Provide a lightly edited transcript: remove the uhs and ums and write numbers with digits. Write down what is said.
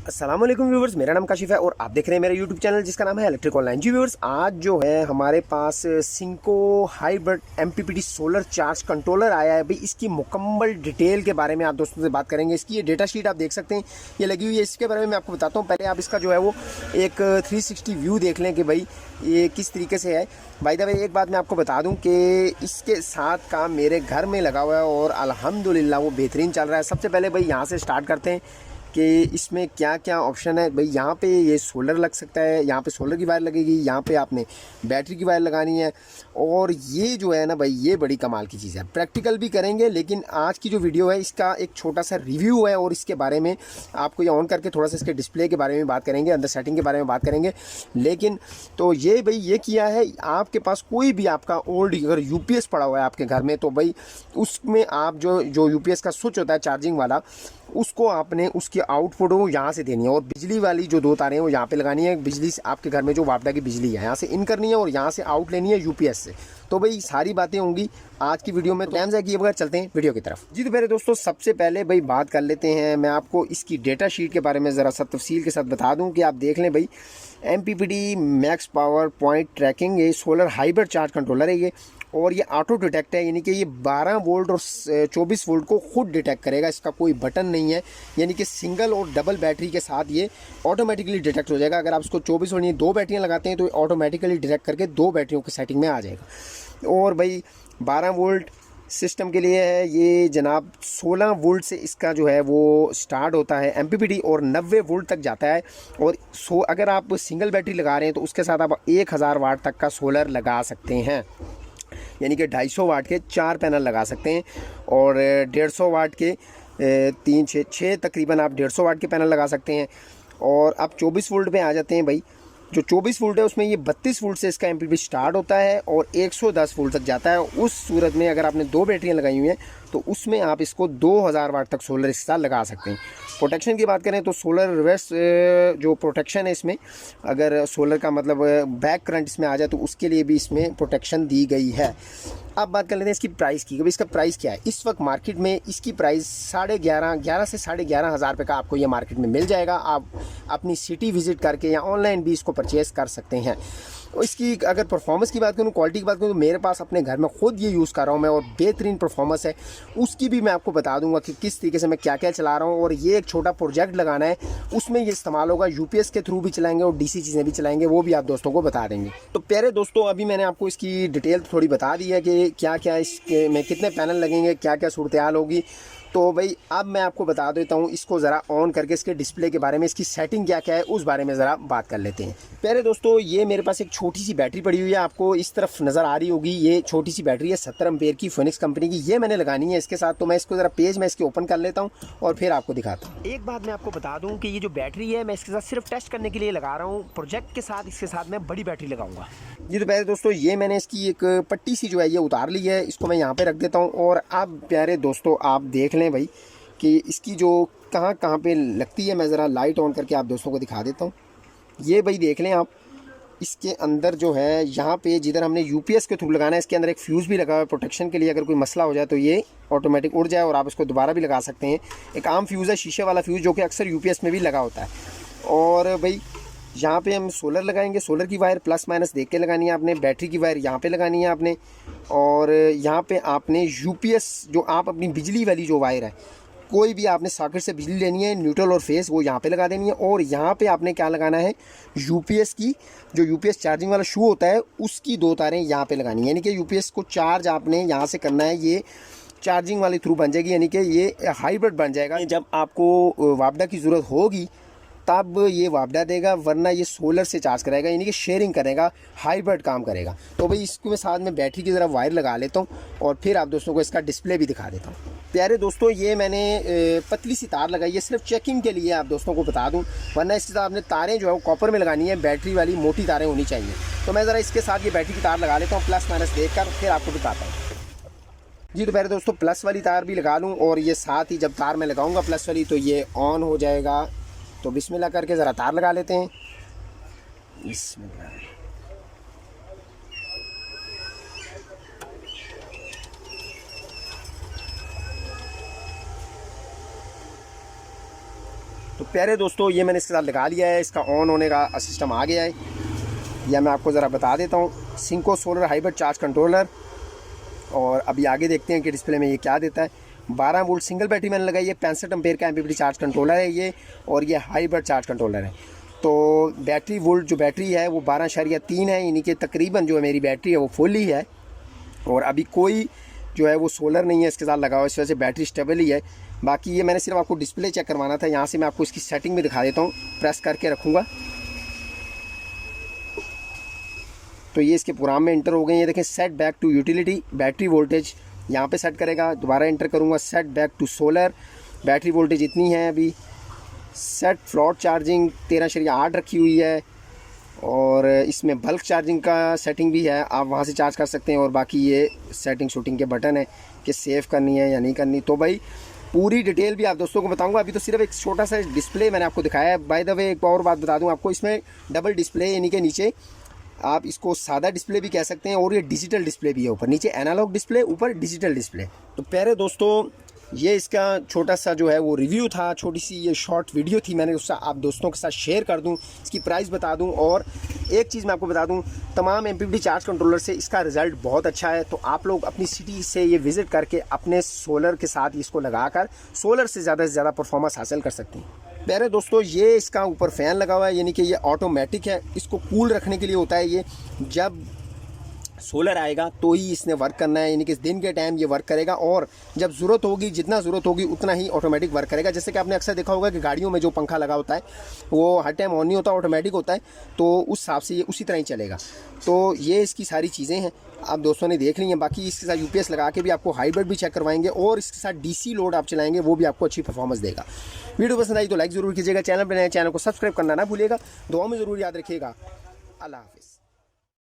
अस्सलाम वालेकुम व्यूवर्स, मेरा नाम काशिफ है और आप देख रहे हैं मेरा यूट्यूब चैनल जिसका नाम है इलेक्ट्रिक ऑनलाइन। जी व्यूवर्स, आज जो है हमारे पास Cinco hybrid MPPT solar charge controller आया है। भाई इसकी मुकम्मल डिटेल के बारे में आप दोस्तों से बात करेंगे। इसकी ये डेटा शीट आप देख सकते हैं, ये लगी हुई है। इसके बारे में मैं आपको बताता हूँ। पहले आप इसका जो है वो एक 360 व्यू देख लें कि भाई ये किस तरीके से है। बाय द वे एक बात मैं आपको बता दूं कि इसके साथ काम मेरे घर में लगा हुआ है और अल्हम्दुलिल्लाह वो बेहतरीन चल रहा है। सबसे पहले भाई यहाँ से स्टार्ट करते हैं कि इसमें क्या क्या ऑप्शन है। भाई यहाँ पे ये सोलर लग सकता है, यहाँ पे सोलर की वायर लगेगी, यहाँ पे आपने बैटरी की वायर लगानी है। और ये जो है ना भाई, ये बड़ी कमाल की चीज़ है। प्रैक्टिकल भी करेंगे, लेकिन आज की जो वीडियो है इसका एक छोटा सा रिव्यू है और इसके बारे में आपको ये ऑन करके थोड़ा सा इसके डिस्प्ले के बारे में बात करेंगे, अंदर सेटिंग के बारे में बात करेंगे। लेकिन तो ये भाई ये किया है, आपके पास कोई भी आपका ओल्ड अगर यूपीएस पड़ा हुआ है आपके घर में, तो भाई उसमें आप जो यूपीएस का स्विच होता है चार्जिंग वाला, उसको आपने उसकी आउटपुट वो यहाँ से देनी है और बिजली वाली जो दो तारें हैं वो यहाँ पे लगानी है। बिजली से आपके घर में जो वापडा की बिजली है यहाँ से इन करनी है और यहाँ से आउट लेनी है यूपीएस से। तो भाई सारी बातें होंगी आज की वीडियो में। तो टाइम किए बगैर चलते हैं वीडियो की तरफ। जी तो मेरे दोस्तों, सबसे पहले भाई बात कर लेते हैं, मैं आपको इसकी डेटा शीट के बारे में ज़रा सा तफसील के साथ बता दूँ कि आप देख लें भाई। MPPT max power point tracking, ये सोलर हाइब्रिड चार्ज कंट्रोलर है ये, और ये ऑटो डिटेक्ट है, यानी कि ये 12 वोल्ट और 24 वोल्ट को खुद डिटेक्ट करेगा। इसका कोई बटन नहीं है, यानी कि सिंगल और डबल बैटरी के साथ ये ऑटोमेटिकली डिटेक्ट हो जाएगा। अगर आप इसको 24 वोल्ट दो बैटरियां लगाते हैं तो ऑटोमेटिकली डिटेक्ट करके दो बैटरियों की सेटिंग में आ जाएगा। और भाई 12 वोल्ट सिस्टम के लिए है ये जनाब। 16 वोल्ट से इसका जो है वो स्टार्ट होता है एमपीपीटी और 90 वोल्ट तक जाता है। और अगर आप सिंगल बैटरी लगा रहे हैं तो उसके साथ आप 1000 वाट तक का सोलर लगा सकते हैं, यानी कि 250 वाट के 4 पैनल लगा सकते हैं। और 150 वाट के 6 तकरीबन आप 150 वाट के पैनल लगा सकते हैं। और आप 24 वोल्ट पे आ जाते हैं भाई। जो 24 वोल्ट है उसमें ये 32 वोल्ट से इसका एमपीपीटी स्टार्ट होता है और 110 वोल्ट तक जाता है। उस सूरत में अगर आपने दो बैटरियां लगाई हुई हैं तो उसमें आप इसको 2000 वाट तक सोलर इसके साथ लगा सकते हैं। प्रोटेक्शन की बात करें तो सोलर रिवर्स जो प्रोटेक्शन है इसमें, अगर सोलर का मतलब बैक करंट इसमें आ जाए तो उसके लिए भी इसमें प्रोटेक्शन दी गई है। अब बात कर लेते हैं इसकी प्राइस की। इसका प्राइस क्या है इस वक्त मार्केट में? इसकी प्राइस 11.5 से 11.5 हज़ार रुपये का आपको ये मार्केट में मिल जाएगा। आप अपनी सिटी विजिट करके या ऑनलाइन भी इसको परचेज़ कर सकते हैं। इसकी अगर परफॉर्मेंस की बात करूँ, क्वालिटी की बात करूँ, तो मेरे पास अपने घर में ख़ुद ये यूज़ कर रहा हूँ मैं और बेहतरीन परफॉर्मेंस है। उसकी भी मैं आपको बता दूंगा कि किस तरीके से मैं क्या क्या चला रहा हूँ। और ये एक छोटा प्रोजेक्ट लगाना है, उसमें ये इस्तेमाल होगा। यूपीएस के थ्रू भी चलाएंगे और डीसी चीज़ें भी चलाएंगे, वो भी आप दोस्तों को बता देंगे। तो प्यारे दोस्तों, अभी मैंने आपको इसकी डिटेल थोड़ी बता दी है कि क्या क्या इसके में कितने पैनल लगेंगे, क्या क्या सूरत हाल होगी। तो भाई अब मैं आपको बता देता हूँ इसको ज़रा ऑन करके इसके डिस्प्ले के बारे में, इसकी सेटिंग क्या क्या है उस बारे में ज़रा बात कर लेते हैं। प्यारे दोस्तों, ये मेरे पास एक छोटी सी बैटरी पड़ी हुई है, आपको इस तरफ नज़र आ रही होगी। ये छोटी सी बैटरी है 70 एम्पेयर की, फिनिक्स कंपनी की। ये मैंने लगानी है इसके साथ। तो मैं इसको ज़रा पेज में इसके ओपन कर लेता हूँ और फिर आपको दिखाता हूँ। एक बात मैं आपको बता दूँ कि ये जो बैटरी है मैं इसके साथ सिर्फ टेस्ट करने के लिए लगा रहा हूँ। प्रोजेक्ट के साथ इसके साथ मैं बड़ी बैटरी लगाऊंगा। जी तो प्यारे दोस्तों, ये मैंने इसकी एक पट्टी सी जो है ये उतार ली है, इसको मैं यहाँ पे रख देता हूँ। और अब प्यारे दोस्तों आप देख लें भाई कि इसकी जो कहाँ कहाँ पे लगती है। मैं ज़रा लाइट ऑन करके आप दोस्तों को दिखा देता हूँ। ये भाई देख लें आप, इसके अंदर जो है यहाँ पे जिधर हमने यूपीएस के थ्रू लगाना है, इसके अंदर एक फ्यूज़ भी लगा हुआ है प्रोटेक्शन के लिए। अगर कोई मसला हो जाए तो ये ऑटोमेटिक उड़ जाए और आप इसको दोबारा भी लगा सकते हैं। एक आम फ्यूज़ है, शीशे वाला फ्यूज़, जो कि अक्सर यूपीएस में भी लगा होता है। और भाई यहाँ पे हम सोलर लगाएंगे। सोलर की वायर प्लस माइनस देख के लगानी है आपने। बैटरी की वायर यहाँ पे लगानी है आपने। और यहाँ पे आपने यूपीएस जो आप अपनी बिजली वाली जो वायर है, कोई भी आपने सॉकेट से बिजली लेनी है, न्यूट्रल और फेस, वो यहाँ पे लगा देनी है। और यहाँ पे आपने क्या लगाना है, यूपीएस की जो यूपीएस चार्जिंग वाला शू होता है उसकी दो तारें यहाँ पे लगानी है। यानी कि यूपीएस को चार्ज आपने यहाँ से करना है, ये चार्जिंग वाले थ्रू बन जाएगी, यानी कि ये हाइब्रिड बन जाएगा। जब आपको वापडा की ज़रूरत होगी तब ये वापडा देगा, वरना ये सोलर से चार्ज करेगा, यानी कि शेयरिंग करेगा, हाइब्रिड काम करेगा। तो भाई इसको मैं साथ में बैटरी की ज़रा वायर लगा लेता हूँ और फिर आप दोस्तों को इसका डिस्प्ले भी दिखा देता हूँ। प्यारे दोस्तों, ये मैंने पतली सी तार लगाई है सिर्फ चेकिंग के लिए, आप दोस्तों को बता दूं, वरना इसके साथ आपने तारें जो है वो कॉपर में लगानी है, बैटरी वाली मोटी तारें होनी चाहिए। तो मैं ज़रा इसके साथ ये बैटरी की तार लगा लेता हूँ, प्लस माइनस देख कर फिर आपको बताता हूँ। जी तो प्यारे दोस्तों, प्लस वाली तार भी लगा लूँ और ये साथ ही जब तार मैं लगाऊँगा प्लस वाली तो ये ऑन हो जाएगा। तो बिस्मिल्लाह करके ज़रा तार लगा लेते हैं। बिस्मिल्लाह। तो प्यारे दोस्तों ये मैंने इसके साथ लगा लिया है, इसका ऑन होने का सिस्टम आ गया है। यह मैं आपको ज़रा बता देता हूँ, सिंको सोलर हाइब्रिड चार्ज कंट्रोलर। और अभी आगे देखते हैं कि डिस्प्ले में ये क्या देता है। 12 वोल्ट सिंगल बैटरी मैंने लगाई है, 65 एम्पेयर का MPPT चार्ज कंट्रोलर है ये, और ये हाइब्रिड चार्ज कंट्रोलर है। तो बैटरी वोल्ट जो बैटरी है वो 12.3 है, यानी कि तकरीबन जो मेरी बैटरी है वो फुल ही है। और अभी कोई जो है वो सोलर नहीं है इसके साथ लगा हुआ, इस वजह से बैटरी स्टेबल ही है। बाकी ये मैंने सिर्फ आपको डिस्प्ले चेक करवाना था। यहाँ से मैं आपको इसकी सेटिंग भी दिखा देता हूँ, प्रेस करके रखूँगा तो ये इसके प्रोग्राम में इंटर हो गए। ये देखें, set back to utility battery voltage यहाँ पे सेट करेगा। दोबारा इंटर करूँगा, set back to solar, battery voltage इतनी है अभी। सेट फ्लॉट चार्जिंग 13.8 रखी हुई है, और इसमें बल्क चार्जिंग का सेटिंग भी है, आप वहाँ से चार्ज कर सकते हैं। और बाकी ये सेटिंग शूटिंग के बटन है कि सेव करनी है या नहीं करनी। तो भाई पूरी डिटेल भी आप दोस्तों को बताऊंगा। अभी तो सिर्फ एक छोटा सा डिस्प्ले मैंने आपको दिखाया है। बाय द वे एक और बात बता दूं आपको, इसमें डबल डिस्प्ले, यानी कि नीचे आप इसको सादा डिस्प्ले भी कह सकते हैं, और ये डिजिटल डिस्प्ले भी है। ऊपर नीचे एनालॉग डिस्प्ले, ऊपर डिजिटल डिस्प्ले। तो प्यारे दोस्तों ये इसका छोटा सा जो है वो रिव्यू था, छोटी सी ये शॉर्ट वीडियो थी, मैंने उससे आप दोस्तों के साथ शेयर कर दूं, इसकी प्राइस बता दूं। और एक चीज़ मैं आपको बता दूं, तमाम MPPT चार्ज कंट्रोलर से इसका रिज़ल्ट बहुत अच्छा है। तो आप लोग अपनी सिटी से ये विज़िट करके अपने सोलर के साथ इसको लगाकर सोलर से ज़्यादा परफॉर्मेंस हासिल कर सकते हैं। प्यारे दोस्तों ये इसका ऊपर फ़ैन लगा हुआ है, यानी कि ये ऑटोमेटिक है। इसको कूल रखने के लिए होता है ये, जब सोलर आएगा तो ही इसने वर्क करना है, यानी कि दिन के टाइम ये वर्क करेगा, और जब ज़रूरत होगी, जितना ज़रूरत होगी उतना ही ऑटोमेटिक वर्क करेगा। जैसे कि आपने अक्सर देखा होगा कि गाड़ियों में जो पंखा लगा होता है वो हर टाइम ऑन नहीं होता, ऑटोमेटिक होता है, तो उस हिसाब से ये उसी तरह ही चलेगा। तो ये इसकी सारी चीज़ें हैं, आप दोस्तों ने देख ली हैं। बाकी इसके साथ UPS लगा के भी आपको हाइब्रिड भी चेक करवाएंगे, और इसके साथ DC लोड आप चलाएंगे वो भी आपको अच्छी परफॉर्मेंस देगा। वीडियो पसंद आई तो लाइक ज़रूर कीजिएगा, चैनल पर नए चैनल को सब्सक्राइब करना ना भूलिएगा, दुआ में ज़रूर याद रखिएगा। अल्लाह हाफिज़।